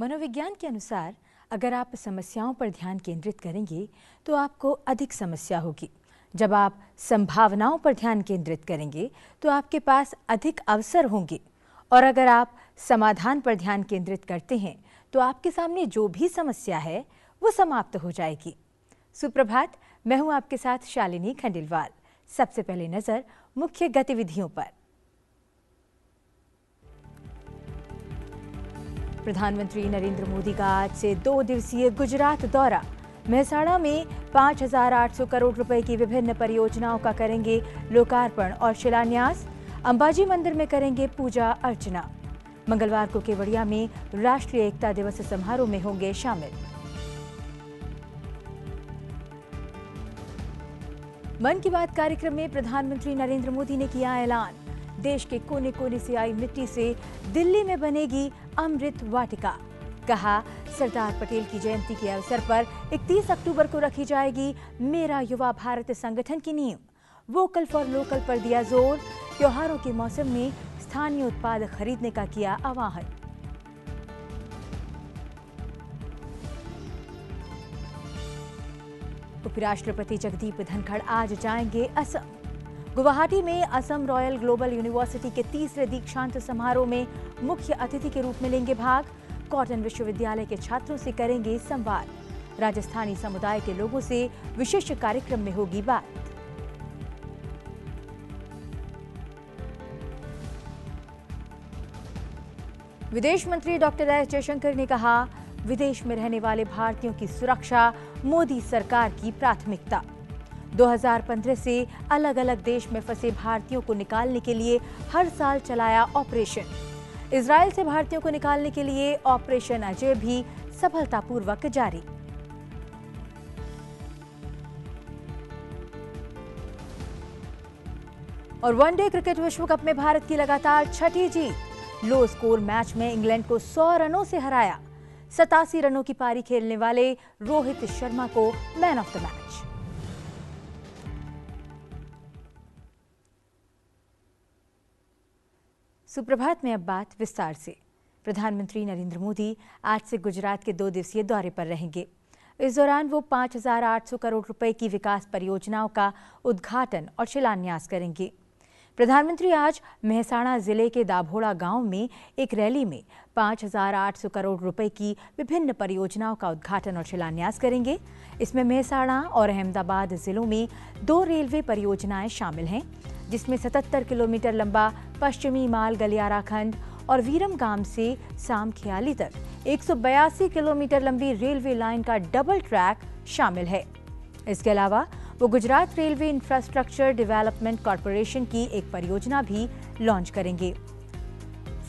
मनोविज्ञान के अनुसार अगर आप समस्याओं पर ध्यान केंद्रित करेंगे तो आपको अधिक समस्या होगी। जब आप संभावनाओं पर ध्यान केंद्रित करेंगे तो आपके पास अधिक अवसर होंगे। और अगर आप समाधान पर ध्यान केंद्रित करते हैं तो आपके सामने जो भी समस्या है वो समाप्त हो जाएगी। सुप्रभात, मैं हूं आपके साथ शालिनी खंडेलवाल। सबसे पहले नजर मुख्य गतिविधियों पर। प्रधानमंत्री नरेंद्र मोदी का आज से 2 दिवसीय गुजरात दौरा। मेहसाणा में 5,800 करोड़ रुपए की विभिन्न परियोजनाओं का करेंगे लोकार्पण और शिलान्यास। अंबाजी मंदिर में करेंगे पूजा अर्चना। मंगलवार को केवड़िया में राष्ट्रीय एकता दिवस समारोह में होंगे शामिल। मन की बात कार्यक्रम में प्रधानमंत्री नरेंद्र मोदी ने किया ऐलान। देश के कोने कोने से आई मिट्टी से दिल्ली में बनेगी अमृत वाटिका। कहा, सरदार पटेल की जयंती के अवसर पर 31 अक्टूबर को रखी जाएगी मेरा युवा भारत संगठन की नींव। वोकल फॉर लोकल पर दिया जोर। त्योहारों के मौसम में स्थानीय उत्पाद खरीदने का किया आह्वान। उपराष्ट्रपति जगदीप धनखड़ आज जाएंगे असम। गुवाहाटी में असम रॉयल ग्लोबल यूनिवर्सिटी के 3रे दीक्षांत समारोह में मुख्य अतिथि के रूप में लेंगे भाग। कॉटन विश्वविद्यालय के छात्रों से करेंगे संवाद। राजस्थानी समुदाय के लोगों से विशेष कार्यक्रम में होगी बात। विदेश मंत्री डॉक्टर एस जयशंकर ने कहा, विदेश में रहने वाले भारतीयों की सुरक्षा मोदी सरकार की प्राथमिकता। 2015 से अलग अलग देश में फंसे भारतीयों को निकालने के लिए हर साल चलाया ऑपरेशन। इजरायल से भारतीयों को निकालने के लिए ऑपरेशन अजय भी सफलतापूर्वक जारी। और वनडे क्रिकेट विश्व कप में भारत की लगातार 6ठी जीत। लो स्कोर मैच में इंग्लैंड को 100 रनों से हराया। 87 रनों की पारी खेलने वाले रोहित शर्मा को मैन ऑफ द मैच। सुप्रभात में अब बात विस्तार से। प्रधानमंत्री नरेंद्र मोदी आज से गुजरात के 2 दिवसीय दौरे पर रहेंगे। इस दौरान वो 5,800 करोड़ रुपए की विकास परियोजनाओं का उद्घाटन और शिलान्यास करेंगे। प्रधानमंत्री आज मेहसाणा जिले के दाभोड़ा गांव में एक रैली में 5,800 करोड़ रुपए की विभिन्न परियोजनाओं का उद्घाटन और शिलान्यास करेंगे। इसमें मेहसाणा और अहमदाबाद जिलों में 2 रेलवे परियोजनाएं शामिल हैं, जिसमें 77 किलोमीटर लंबा पश्चिमी माल गलियारा खंड और वीरमगाम से सामख्याली तक 182 किलोमीटर लंबी रेलवे लाइन का डबल ट्रैक शामिल है। इसके अलावा वो Gujarat railway infrastructure development corporation की एक परियोजना भी लॉन्च करेंगे।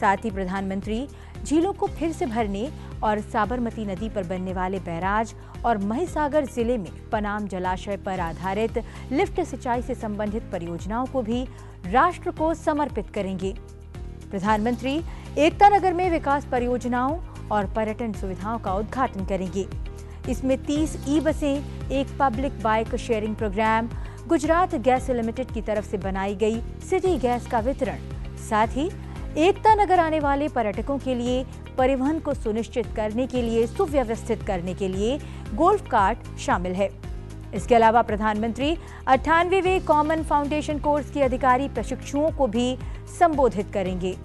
साथ ही प्रधानमंत्री झीलों को फिर से भरने और साबरमती नदी पर बनने वाले बैराज और महिसागर जिले में पनाम जलाशय पर आधारित लिफ्ट सिंचाई से संबंधित परियोजनाओं को भी राष्ट्र को समर्पित करेंगे। प्रधानमंत्री एकता नगर में विकास परियोजनाओं और पर्यटन सुविधाओं का उद्घाटन करेंगे। इसमें 30 ई बसें, एक public bike sharing program, Gujarat gas limited की तरफ से बनाई गई सिटी गैस का वितरण, साथ ही एकता नगर आने वाले पर्यटकों के लिए परिवहन को सुनिश्चित करने के लिए सुव्यवस्थित करने के लिए गोल्फ कार्ट शामिल है। इसके अलावा प्रधानमंत्री 98वें कॉमन फाउंडेशन कोर्स के अधिकारी प्रशिक्षुओं को भी संबोधित करेंगे।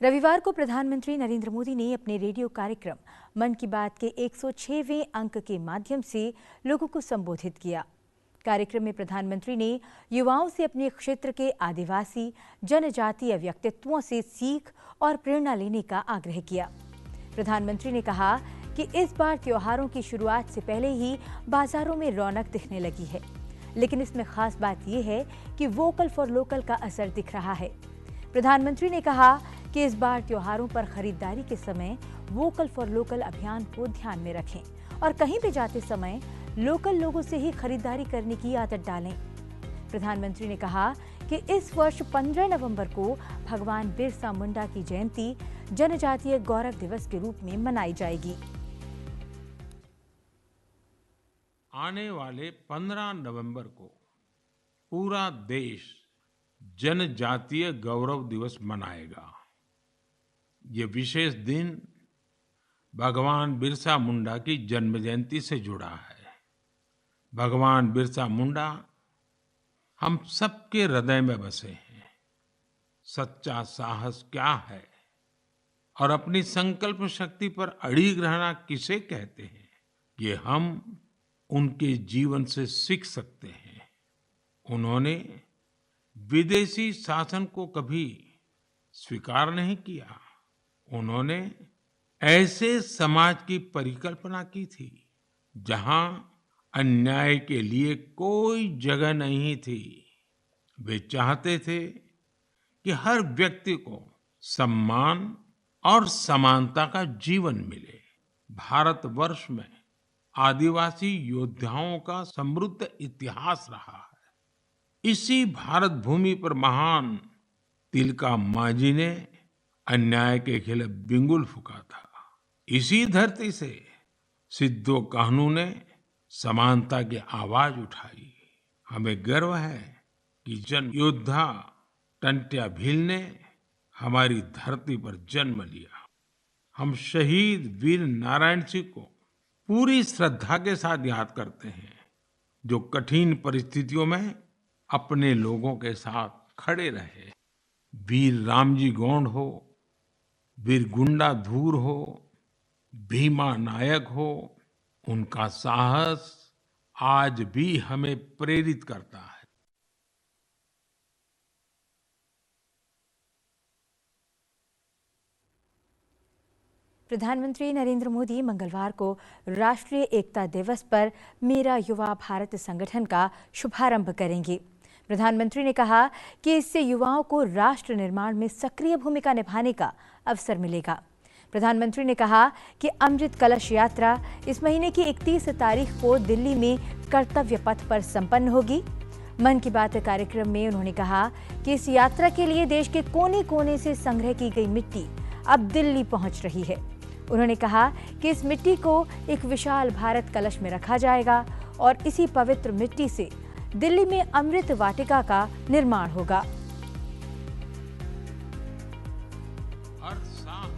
रविवार को प्रधानमंत्री नरेंद्र मोदी ने अपने रेडियो कार्यक्रम मन की बात के 106वें अंक के माध्यम से लोगों को संबोधित किया। कार्यक्रम में प्रधानमंत्री ने युवाओं से अपने क्षेत्र के आदिवासी जनजातीय व्यक्तित्वों से सीख और प्रेरणा लेने का आग्रह किया। प्रधानमंत्री ने कहा कि इस बार त्योहारों की शुरुआत से पहले ही बाजारों में रौनक दिखने लगी है, लेकिन इसमें खास बात यह है कि वोकल फॉर लोकल का असर दिख रहा है। प्रधानमंत्री ने कहा कि इस बार त्योहारों पर खरीदारी के समय वोकल फॉर लोकल अभियान को ध्यान में रखें और कहीं भी जाते समय लोकल लोगों से ही खरीदारी करने की आदत डालें। प्रधानमंत्री ने कहा कि इस वर्ष 15 नवंबर को भगवान बिरसा मुंडा की जयंती जनजातीय गौरव दिवस के रूप में मनाई जाएगी। आने वाले 15 नवंबर को पूरा देश जनजातीय गौरव दिवस मनाएगा। ये विशेष दिन भगवान बिरसा मुंडा की जन्म जयंती से जुड़ा है। भगवान बिरसा मुंडा हम सबके हृदय में बसे हैं। सच्चा साहस क्या है और अपनी संकल्प शक्ति पर अड़िग रहना किसे कहते हैं, ये हम उनके जीवन से सीख सकते हैं। उन्होंने विदेशी शासन को कभी स्वीकार नहीं किया। उन्होंने ऐसे समाज की परिकल्पना की थी जहां अन्याय के लिए कोई जगह नहीं थी। वे चाहते थे कि हर व्यक्ति को सम्मान और समानता का जीवन मिले। भारतवर्ष में आदिवासी योद्धाओं का समृद्ध इतिहास रहा है। इसी भारत भूमि पर महान तिलका मांझी ने अन्याय के खिलाफ बिगुल फूंका था। इसी धरती से सिद्धो कान्हू ने समानता की आवाज उठाई। हमें गर्व है कि जन योद्धा टंट्या भील ने हमारी धरती पर जन्म लिया। हम शहीद वीर नारायण सिंह को पूरी श्रद्धा के साथ याद करते हैं, जो कठिन परिस्थितियों में अपने लोगों के साथ खड़े रहे। वीर रामजी गौंड हो, वीर गुंडा धूर हो, भीमा नायक हो, उनका साहस आज भी हमें प्रेरित करता है। प्रधानमंत्री नरेंद्र मोदी मंगलवार को राष्ट्रीय एकता दिवस पर मेरा युवा भारत संगठन का शुभारंभ करेंगे। प्रधानमंत्री ने कहा कि इससे युवाओं को राष्ट्र निर्माण में सक्रिय भूमिका निभाने का अवसर मिलेगा। प्रधानमंत्री ने कहा कि अमृत कलश यात्रा इस महीने की 31 तारीख को दिल्ली में कर्तव्य पथ पर संपन्न होगी। मन की बात कार्यक्रम में उन्होंने कहा कि इस यात्रा के लिए देश के कोने कोने से संग्रह की गई मिट्टी अब दिल्ली पहुंच रही है। उन्होंने कहा कि इस मिट्टी को एक विशाल भारत कलश में रखा जाएगा और इसी पवित्र मिट्टी से दिल्ली में अमृत वाटिका का निर्माण होगा। हर साल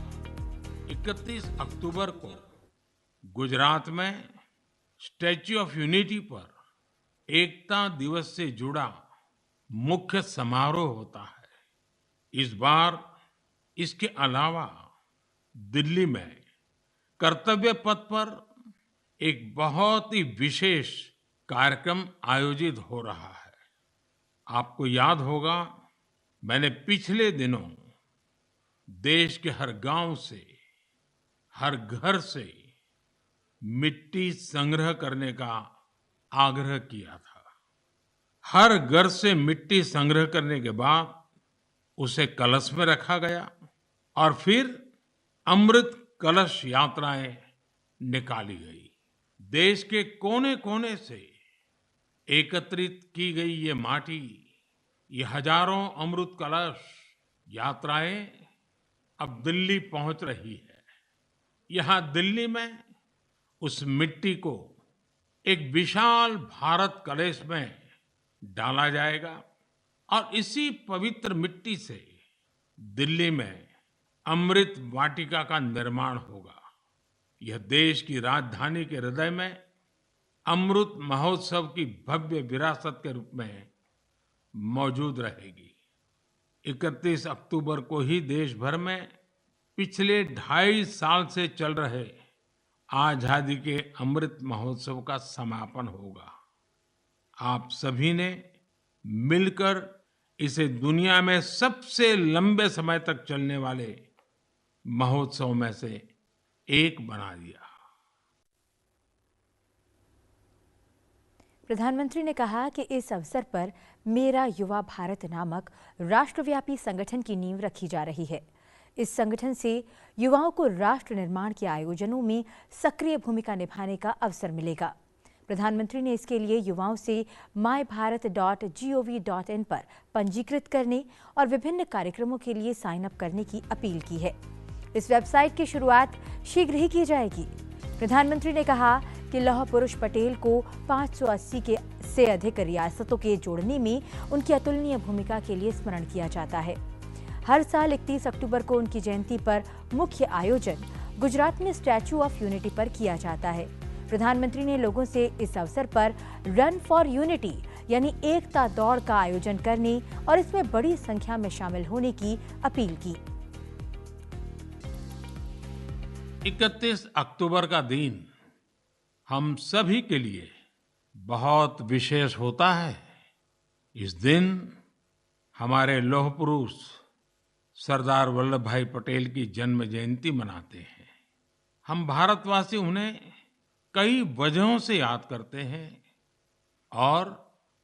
31 अक्टूबर को गुजरात में स्टैच्यू ऑफ यूनिटी पर एकता दिवस से जुड़ा मुख्य समारोह होता है। इस बार इसके अलावा दिल्ली में कर्तव्य पथ पर एक बहुत ही विशेष कार्यक्रम आयोजित हो रहा है। आपको याद होगा, मैंने पिछले दिनों देश के हर गांव से, हर घर से मिट्टी संग्रह करने का आग्रह किया था। हर घर से मिट्टी संग्रह करने के बाद उसे कलश में रखा गया और फिर अमृत कलश यात्राएं निकाली गई। देश के कोने कोने से एकत्रित की गई ये माटी, ये हजारों अमृत कलश यात्राएं अब दिल्ली पहुंच रही है। यहां दिल्ली में उस मिट्टी को एक विशाल भारत कलश में डाला जाएगा और इसी पवित्र मिट्टी से दिल्ली में अमृत वाटिका का निर्माण होगा। यह देश की राजधानी के हृदय में अमृत महोत्सव की भव्य विरासत के रूप में मौजूद रहेगी। 31 अक्टूबर को ही देश भर में पिछले 2.5 साल से चल रहे आजादी के अमृत महोत्सव का समापन होगा। आप सभी ने मिलकर इसे दुनिया में सबसे लंबे समय तक चलने वाले महोत्सव में से एक बना दिया। प्रधानमंत्री ने कहा कि इस अवसर पर मेरा युवा भारत नामक राष्ट्रव्यापी संगठन की नींव रखी जा रही है। इस संगठन से युवाओं को राष्ट्र निर्माण के आयोजनों में सक्रिय भूमिका निभाने का अवसर मिलेगा। प्रधानमंत्री ने इसके लिए युवाओं से mybharat.gov.in पर पंजीकृत करने और विभिन्न कार्यक्रमों के लिए साइन अप करने की अपील की है। इस वेबसाइट की शुरुआत शीघ्र ही की जाएगी। प्रधानमंत्री ने कहा कि कि लौह पुरुष पटेल को 580 से अधिक रियासतों के जोड़ने में उनकी अतुलनीय भूमिका के लिए स्मरण किया जाता है। हर साल 31 अक्टूबर को उनकी जयंती पर मुख्य आयोजन गुजरात में स्टैच्यू ऑफ यूनिटी पर किया जाता है। प्रधानमंत्री ने लोगों से इस अवसर पर रन फॉर यूनिटी यानी एकता दौड़ का आयोजन करने और इसमें बड़ी संख्या में शामिल होने की अपील की। 31 अक्टूबर का दिन हम सभी के लिए बहुत विशेष होता है। इस दिन हमारे लौह पुरुष सरदार वल्लभ भाई पटेल की जन्म जयंती मनाते हैं। हम भारतवासी उन्हें कई वजहों से याद करते हैं और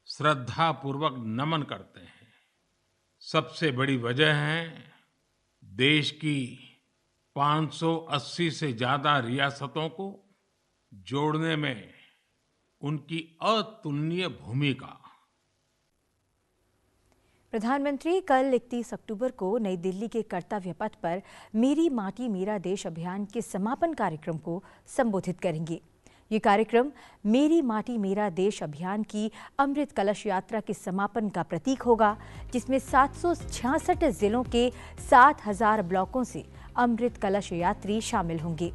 श्रद्धापूर्वक नमन करते हैं। सबसे बड़ी वजह है देश की 580 से ज्यादा रियासतों को जोड़ने में उनकी अतुलनीय भूमिका। प्रधानमंत्री कल 31 अक्टूबर को नई दिल्ली के कर्तव्य पथ पर मेरी माटी मेरा देश अभियान के समापन कार्यक्रम को संबोधित करेंगे। ये कार्यक्रम मेरी माटी मेरा देश अभियान की अमृत कलश यात्रा के समापन का प्रतीक होगा, जिसमें 766 जिलों के 7000 ब्लॉकों से अमृत कलश यात्री शामिल होंगे।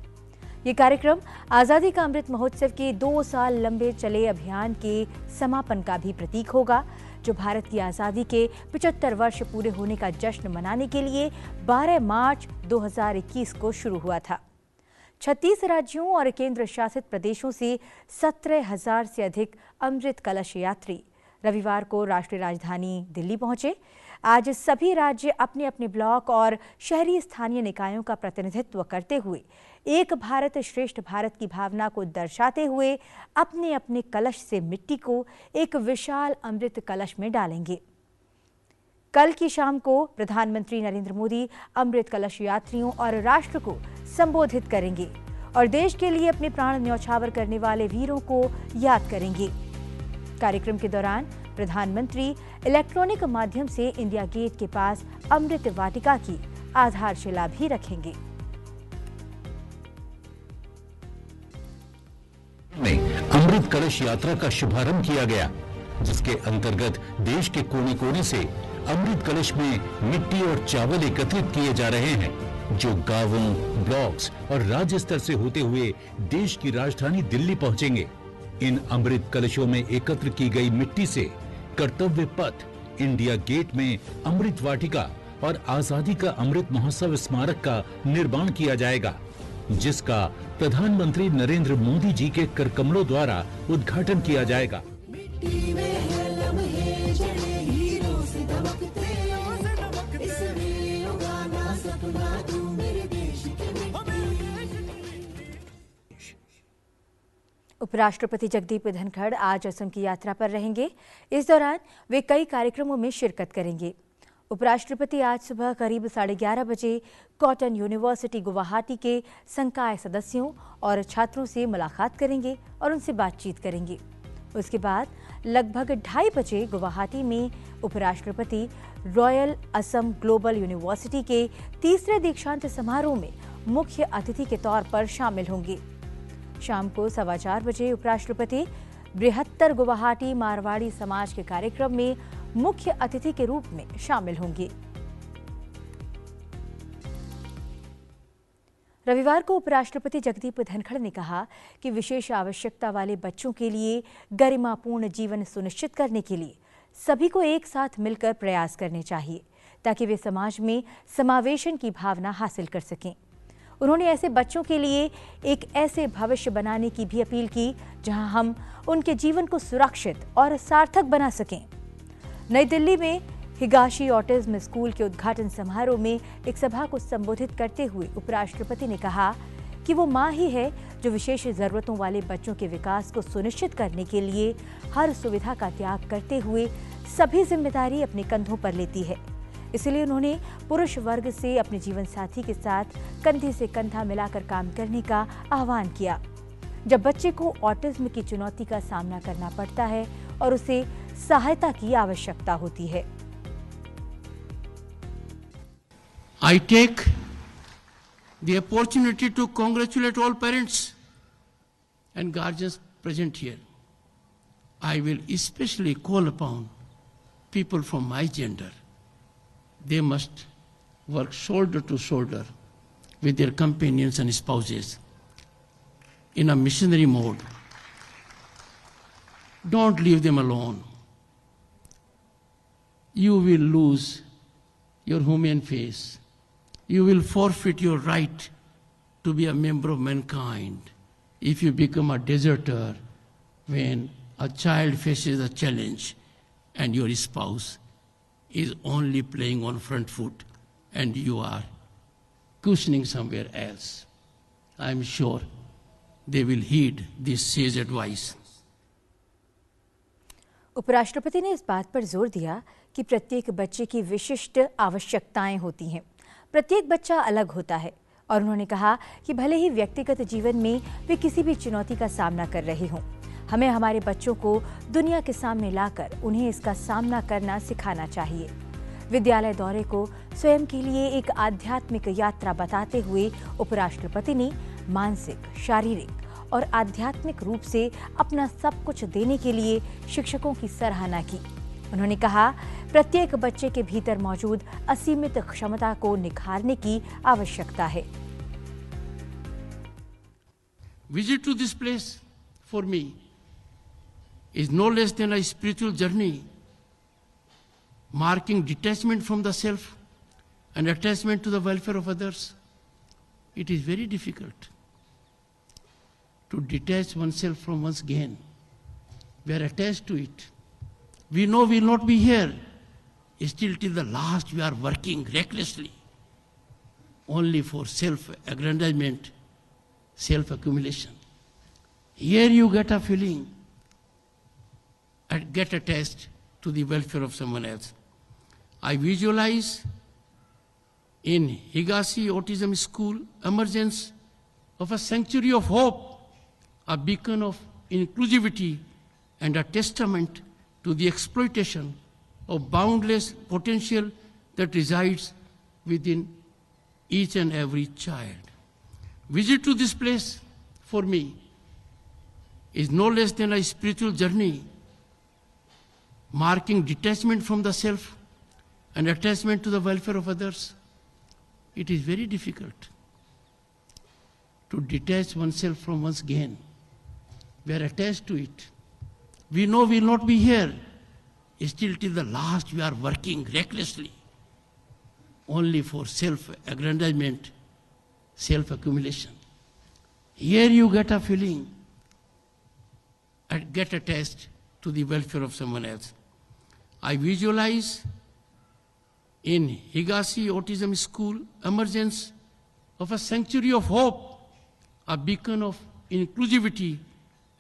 ये कार्यक्रम आजादी का अमृत महोत्सव के 2 साल लंबे चले अभियान के समापन का भी प्रतीक होगा, जो भारत की आजादी के 75 वर्ष पूरे होने का जश्न मनाने के लिए 12 मार्च 2021 को शुरू हुआ था। 36 राज्यों और केंद्र शासित प्रदेशों से 17,000 से अधिक अमृत कलश यात्री रविवार को राष्ट्रीय राजधानी दिल्ली पहुंचे। आज सभी राज्य अपने अपने ब्लॉक और शहरी स्थानीय निकायों का प्रतिनिधित्व करते हुए एक भारत श्रेष्ठ भारत की भावना को दर्शाते हुए अपने अपने कलश से मिट्टी को एक विशाल अमृत कलश में डालेंगे। कल की शाम को प्रधानमंत्री नरेंद्र मोदी अमृत कलश यात्रियों और राष्ट्र को संबोधित करेंगे और देश के लिए अपने प्राण न्यौछावर करने वाले वीरों को याद करेंगे। कार्यक्रम के दौरान प्रधानमंत्री इलेक्ट्रॉनिक माध्यम से इंडिया गेट के पास अमृत वाटिका की आधारशिला भी रखेंगे। अमृत कलश यात्रा का शुभारंभ किया गया, जिसके अंतर्गत देश के कोने कोने से अमृत कलश में मिट्टी और चावल एकत्रित किए जा रहे हैं, जो गांवों, ब्लॉक्स और राज्य स्तर से होते हुए देश की राजधानी दिल्ली पहुंचेंगे। इन अमृत कलशों में एकत्र की गई मिट्टी से कर्तव्य पथ, इंडिया गेट में अमृत वाटिका और आजादी का अमृत महोत्सव स्मारक का निर्माण किया जाएगा, जिसका प्रधानमंत्री नरेंद्र मोदी जी के करकमलों द्वारा उद्घाटन किया जाएगा। उपराष्ट्रपति जगदीप धनखड़ आज असम की यात्रा पर रहेंगे। इस दौरान वे कई कार्यक्रमों में शिरकत करेंगे। उपराष्ट्रपति आज सुबह करीब 11:30 बजे कॉटन यूनिवर्सिटी गुवाहाटी के संकाय सदस्यों और छात्रों से मुलाकात करेंगे और उनसे बातचीत करेंगे। उसके बाद लगभग 2:30 बजे गुवाहाटी में उपराष्ट्रपति रॉयल असम ग्लोबल यूनिवर्सिटी के 3रे दीक्षांत समारोह में मुख्य अतिथि के तौर पर शामिल होंगे। शाम को 4:15 बजे उपराष्ट्रपति बृहत्तर गुवाहाटी मारवाड़ी समाज के कार्यक्रम में मुख्य अतिथि के रूप में शामिल होंगे। रविवार को उपराष्ट्रपति जगदीप धनखड़ ने कहा कि विशेष आवश्यकता वाले बच्चों के लिए गरिमापूर्ण जीवन सुनिश्चित करने के लिए सभी को एक साथ मिलकर प्रयास करने चाहिए, ताकि वे समाज में समावेशन की भावना हासिल कर सकें। उन्होंने ऐसे बच्चों के लिए एक ऐसे भविष्य बनाने की भी अपील की जहां हम उनके जीवन को सुरक्षित और सार्थक बना सकें। नई दिल्ली में हिगाशी ऑटिज्म स्कूल के उद्घाटन समारोह में एक सभा को संबोधित करते हुए उपराष्ट्रपति ने कहा कि वो मां ही है जो विशेष जरूरतों वाले बच्चों के विकास को सुनिश्चित करने के लिए हर सुविधा का त्याग करते हुए सभी जिम्मेदारी अपने कंधों पर लेती है। इसलिए उन्होंने पुरुष वर्ग से अपने जीवन साथी के साथ कंधे से कंधा मिलाकर काम करने का आह्वान किया। जब बच्चे को ऑटिज्म की चुनौती का सामना करना पड़ता है और उसे सहायता की आवश्यकता होती है। I take the opportunity to congratulate all parents and guardians present here, I will especially call upon people from my gender. They must work shoulder to shoulder with their companions and spouses in a missionary mode. Don't leave them alone. You will lose your human face. You will forfeit your right to be a member of mankind if you become a deserter when a child faces a challenge and your spouse is only playing on front foot and you are cushioning somewhere else. I am sure they will heed this sage advice. उपराष्ट्रपति ने इस बात पर जोर दिया कि प्रत्येक बच्चे की विशिष्ट आवश्यकताएं होती हैं। प्रत्येक बच्चा अलग होता है और उन्होंने कहा कि भले ही व्यक्तिगत जीवन में वे किसी भी चुनौती का सामना कर रहे हों, हमें हमारे बच्चों को दुनिया के सामने लाकर उन्हें इसका सामना करना सिखाना चाहिए। विद्यालय दौरे को स्वयं के लिए एक आध्यात्मिक यात्रा बताते हुए उपराष्ट्रपति ने मानसिक, शारीरिक और आध्यात्मिक रूप से अपना सब कुछ देने के लिए शिक्षकों की सराहना की। उन्होंने कहा, प्रत्येक बच्चे के भीतर मौजूद असीमित क्षमता को निखारने की आवश्यकता है। Visit to this place for me is no less than a spiritual journey, marking detachment from the self and attachment to the welfare of others. It is very difficult to detach oneself from one's gain. We are attached to it. We know we will not be here. Still till the last we are working recklessly only for self-aggrandizement, self-accumulation. Here you get a feeling and get attached to the welfare of someone else. I visualize in Higashi Autism School emergence of a sanctuary of hope, a beacon of inclusivity and a testament to the exploitation of boundless potential that resides within each and every child. Visit to this place for me is no less than a spiritual journey, marking detachment from the self and attachment to the welfare of others. It is very difficult to detach oneself from one's gain. We are attached to it. We know we will not be here. Still till the last we are working recklessly only for self-aggrandizement, self-accumulation. Here you get a feeling and get attached to the welfare of someone else. I visualize in Higashi Autism School emergence of a sanctuary of hope, a beacon of inclusivity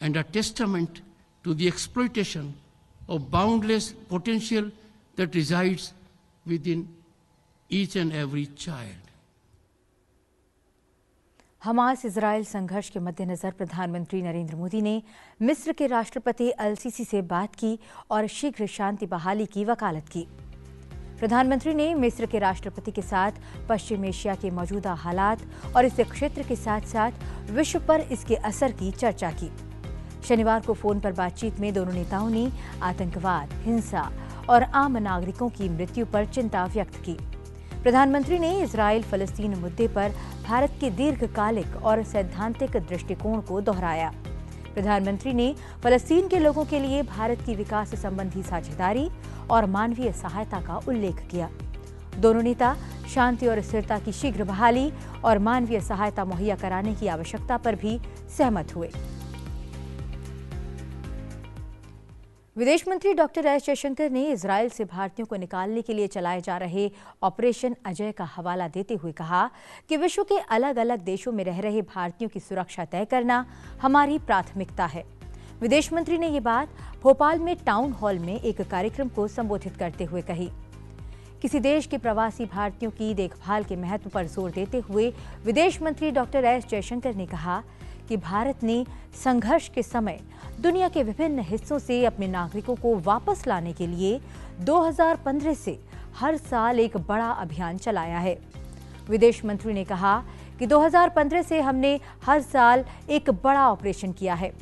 and a testament to the exploitation of boundless potential that resides within each and every child. Hamas Israel संघर्ष के मद्देनजर प्रधानमंत्री नरेंद्र मोदी ने मिस्र के राष्ट्रपति अल CC से बात की और शीघ्र शांति बहाली की वकालत की। प्रधानमंत्री ने मिस्र के राष्ट्रपति के साथ पश्चिम एशिया के मौजूदा हालात और इस क्षेत्र के साथ साथ विश्व पर इसके असर की चर्चा की। शनिवार को फोन पर बातचीत में दोनों नेताओं ने आतंकवाद, हिंसा और आम नागरिकों की मृत्यु पर चिंता व्यक्त की। प्रधानमंत्री ने इजराइल फलस्तीन मुद्दे पर भारत के दीर्घकालिक और सैद्धांतिक दृष्टिकोण को दोहराया। प्रधानमंत्री ने फलस्तीन के लोगों के लिए भारत की विकास संबंधी साझेदारी और मानवीय सहायता का उल्लेख किया। दोनों नेता शांति और स्थिरता की शीघ्र बहाली और मानवीय सहायता मुहैया कराने की आवश्यकता पर भी सहमत हुए। विदेश मंत्री डॉक्टर एस जयशंकर ने इजराइल से भारतीयों को निकालने के लिए चलाए जा रहे ऑपरेशन अजय का हवाला देते हुए कहा कि विश्व के अलग अलग देशों में रह रहे भारतीयों की सुरक्षा तय करना हमारी प्राथमिकता है। विदेश मंत्री ने ये बात भोपाल में टाउन हॉल में एक कार्यक्रम को संबोधित करते हुए कही। किसी देश के प्रवासी भारतीयों की देखभाल के महत्व पर जोर देते हुए विदेश मंत्री डॉक्टर एस जयशंकर ने कहा कि भारत ने संघर्ष के समय दुनिया के विभिन्न हिस्सों से अपने नागरिकों को वापस लाने के लिए 2015 से हर साल एक बड़ा अभियान चलाया है। विदेश मंत्री ने कहा कि 2015 से हमने हर साल एक बड़ा ऑपरेशन किया है।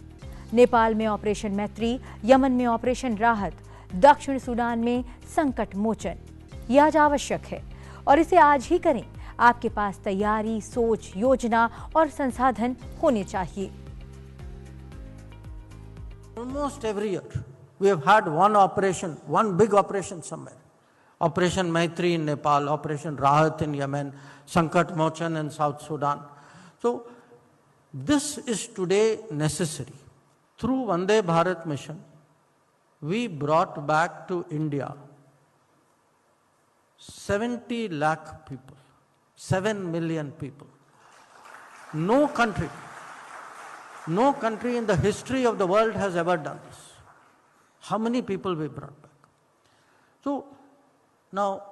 नेपाल में ऑपरेशन मैत्री, यमन में ऑपरेशन राहत, दक्षिण सूडान में संकट मोचन। यह आज आवश्यक है और इसे आज ही करें। आपके पास तैयारी, सोच, योजना और संसाधन होने चाहिए। Almost every year we have had one big operation somewhere. Operation Maitri in Nepal, Operation Rahat in Yemen, Sankat Mochan in South Sudan. So this is today necessary. Through Vande Bharat mission, we brought back to India 70 lakh people, 7 million people. No country in the history of the world has ever done this. How many people we brought back? So now,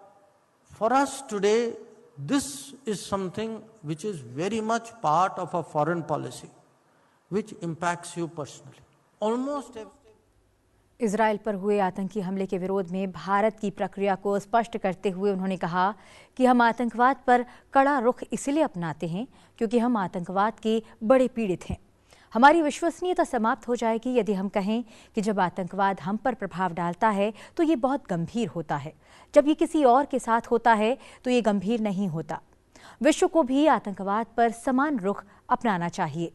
for us today, this is something which is very much part of our foreign policy, which impacts you personally. Almost every Israel पर हुए आतंकी हमले के विरोध में भारत की प्रक्रिया को स्पष्ट करते हुए उन्होंने कहा कि हम आतंकवाद पर कड़ा रुख इसलिए अपनाते हैं क्योंकि हम आतंकवाद के बड़े पीड़ित हैं। हमारी विश्वसनीयता समाप्त हो जाएगी यदि हम कहें कि जब आतंकवाद हम पर प्रभाव डालता है तो ये बहुत गंभीर होता है, जब ये किसी और के साथ होता है तो ये गंभीर नहीं होता। विश्व को भी आतंकवाद पर समान रुख अपनाना चाहिए।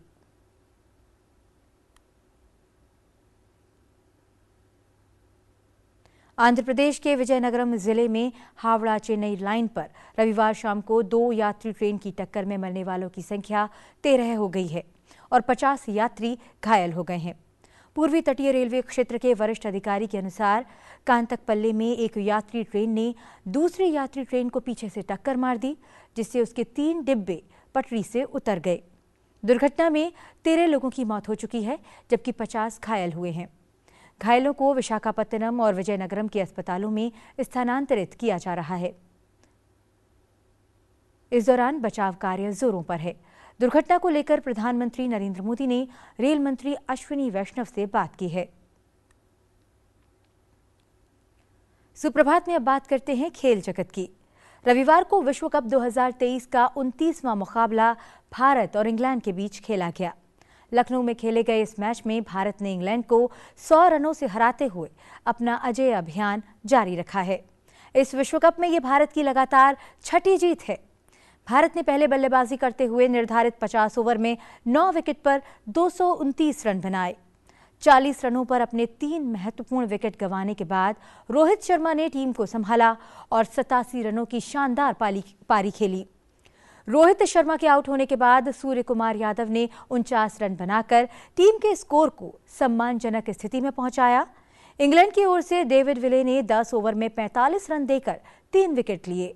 आंध्र प्रदेश के विजयनगरम जिले में हावड़ा चेन्नई लाइन पर रविवार शाम को 2 यात्री ट्रेन की टक्कर में मरने वालों की संख्या 13 हो गई है और 50 यात्री घायल हो गए हैं। पूर्वी तटीय रेलवे क्षेत्र के वरिष्ठ अधिकारी के अनुसार कांतकपल्ले में एक यात्री ट्रेन ने दूसरी यात्री ट्रेन को पीछे से टक्कर मार दी, जिससे उसके 3 डिब्बे पटरी से उतर गए। दुर्घटना में 13 लोगों की मौत हो चुकी है, जबकि 50 घायल हुए हैं। घायलों को विशाखापत्तनम और विजयनगरम के अस्पतालों में स्थानांतरित किया जा रहा है। इस दौरान बचाव कार्य जोरों पर है। दुर्घटना को लेकर प्रधानमंत्री नरेंद्र मोदी ने रेल मंत्री अश्विनी वैष्णव से बात की है। सुप्रभात में अब बात करते हैं खेल जगत की। रविवार को विश्व कप 2023 का 29वां मुकाबला भारत और इंग्लैंड के बीच खेला गया। लखनऊ में खेले गए इस मैच में भारत ने इंग्लैंड को 100 रनों से हराते हुए अपना अजेय अभियान जारी रखा है। इस विश्व कप में ये भारत की लगातार 6ठी जीत है। भारत ने पहले बल्लेबाजी करते हुए निर्धारित 50 ओवर में 9 विकेट पर 229 रन बनाए। 40 रनों पर अपने 3 महत्वपूर्ण विकेट गंवाने के बाद रोहित शर्मा ने टीम को संभाला और 87 रनों की शानदार पारी खेली। रोहित शर्मा के आउट होने के बाद सूर्य कुमार यादव ने 49 रन बनाकर टीम के स्कोर को सम्मानजनक स्थिति में पहुंचाया। इंग्लैंड की ओर से डेविड विले ने 10 ओवर में 45 रन देकर 3 विकेट लिए।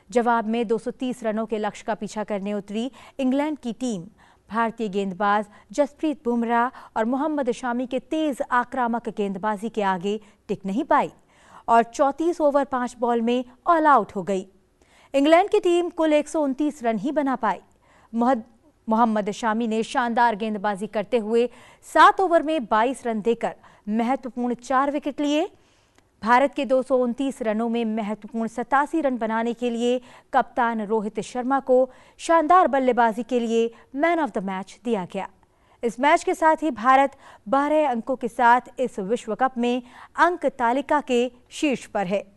जवाब में 230 रनों के लक्ष्य का पीछा करने उतरी इंग्लैंड की टीम भारतीय गेंदबाज जसप्रीत बुमराह और मोहम्मद शामी के तेज आक्रामक गेंदबाजी के आगे टिक नहीं पाई और 34 ओवर 5 बॉल में ऑल आउट हो गई। इंग्लैंड की टीम कुल 129 रन ही बना पाई। मोहम्मद शामी ने शानदार गेंदबाजी करते हुए 7 ओवर में 22 रन देकर महत्वपूर्ण 4 विकेट लिए। भारत के 229 रनों में महत्वपूर्ण 87 रन बनाने के लिए कप्तान रोहित शर्मा को शानदार बल्लेबाजी के लिए मैन ऑफ द मैच दिया गया। इस मैच के साथ ही भारत 12 अंकों के साथ इस विश्व कप में अंक तालिका के शीर्ष पर है।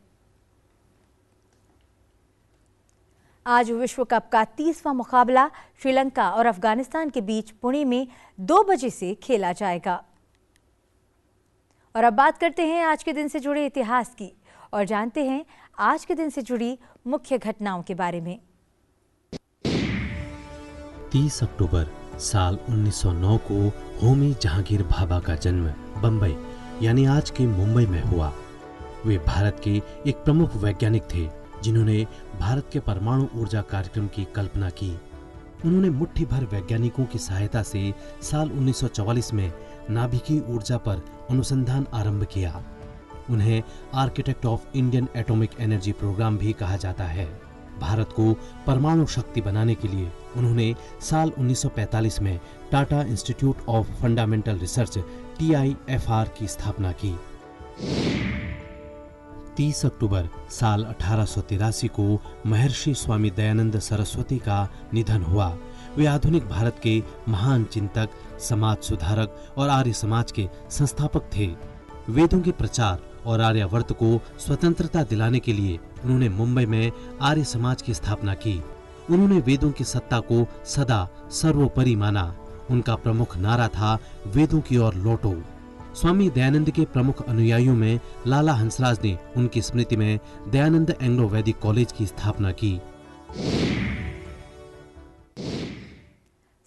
आज विश्व कप का 30वां मुकाबला श्रीलंका और अफगानिस्तान के बीच पुणे में 2 बजे से खेला जाएगा। और अब बात करते हैं आज के दिन से जुड़े इतिहास की और जानते हैं आज के दिन से जुड़ी मुख्य घटनाओं के बारे में। 30 अक्टूबर साल 1909 को होमी जहांगीर भाभा का जन्म बंबई यानी आज के मुंबई में हुआ। वे भारत के एक प्रमुख वैज्ञानिक थे जिन्होंने भारत के परमाणु ऊर्जा कार्यक्रम की कल्पना की। उन्होंने मुट्ठी भर वैज्ञानिकों की सहायता से साल 1944 में नाभिकीय ऊर्जा पर अनुसंधान आरंभ किया। उन्हें architect of Indian atomic energy program भी कहा जाता है। भारत को परमाणु शक्ति बनाने के लिए उन्होंने साल 1945 में Tata institute of fundamental research TIFR की स्थापना की। 30 अक्टूबर साल 1883 को महर्षि स्वामी दयानंद सरस्वती का निधन हुआ। वे आधुनिक भारत के महान चिंतक, समाज सुधारक और आर्य समाज के संस्थापक थे। वेदों के प्रचार और आर्यावर्त को स्वतंत्रता दिलाने के लिए उन्होंने मुंबई में आर्य समाज की स्थापना की। उन्होंने वेदों की सत्ता को सदा सर्वोपरि माना। उनका प्रमुख नारा था, वेदों की ओर लौटो। स्वामी दयानंद के प्रमुख अनुयायियों में लाला हंसराज ने उनकी स्मृति में दयानंद एंग्लो वैदिक कॉलेज की स्थापना की।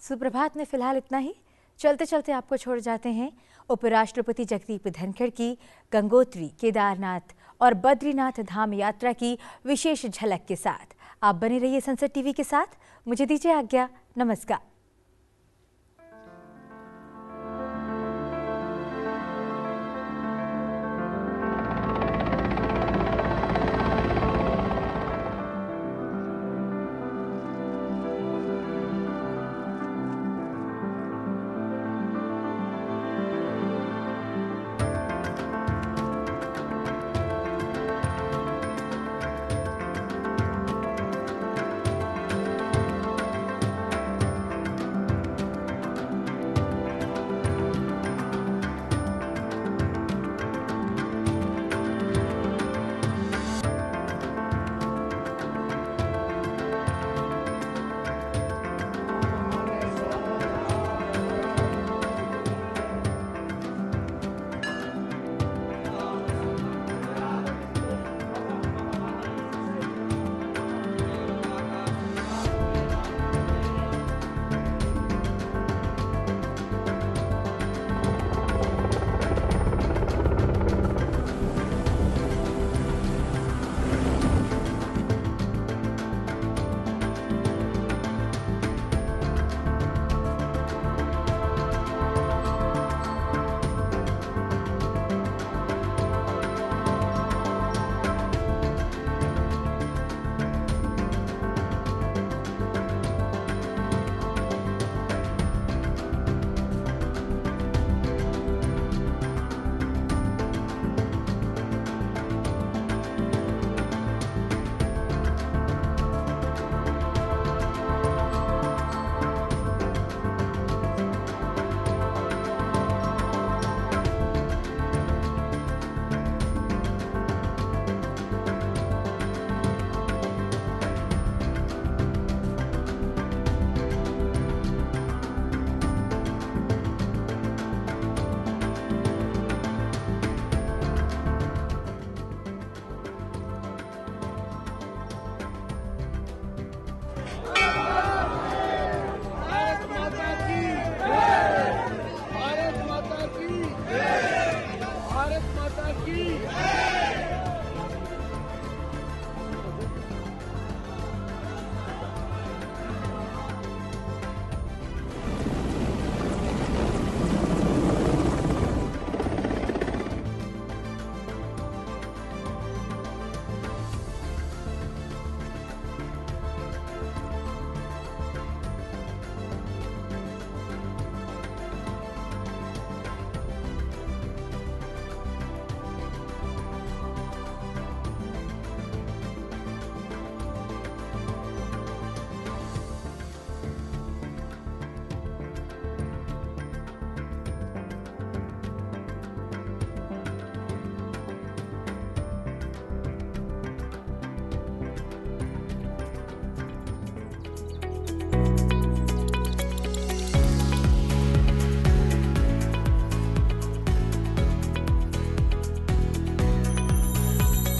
सुप्रभात में फिलहाल इतना ही। चलते चलते आपको छोड़ जाते हैं उपराष्ट्रपति जगदीप धनखड़ की गंगोत्री, केदारनाथ और बद्रीनाथ धाम यात्रा की विशेष झलक के साथ। आप बने रहिए संसद टीवी के साथ। मुझे दीजिए आज्ञा। नमस्कार।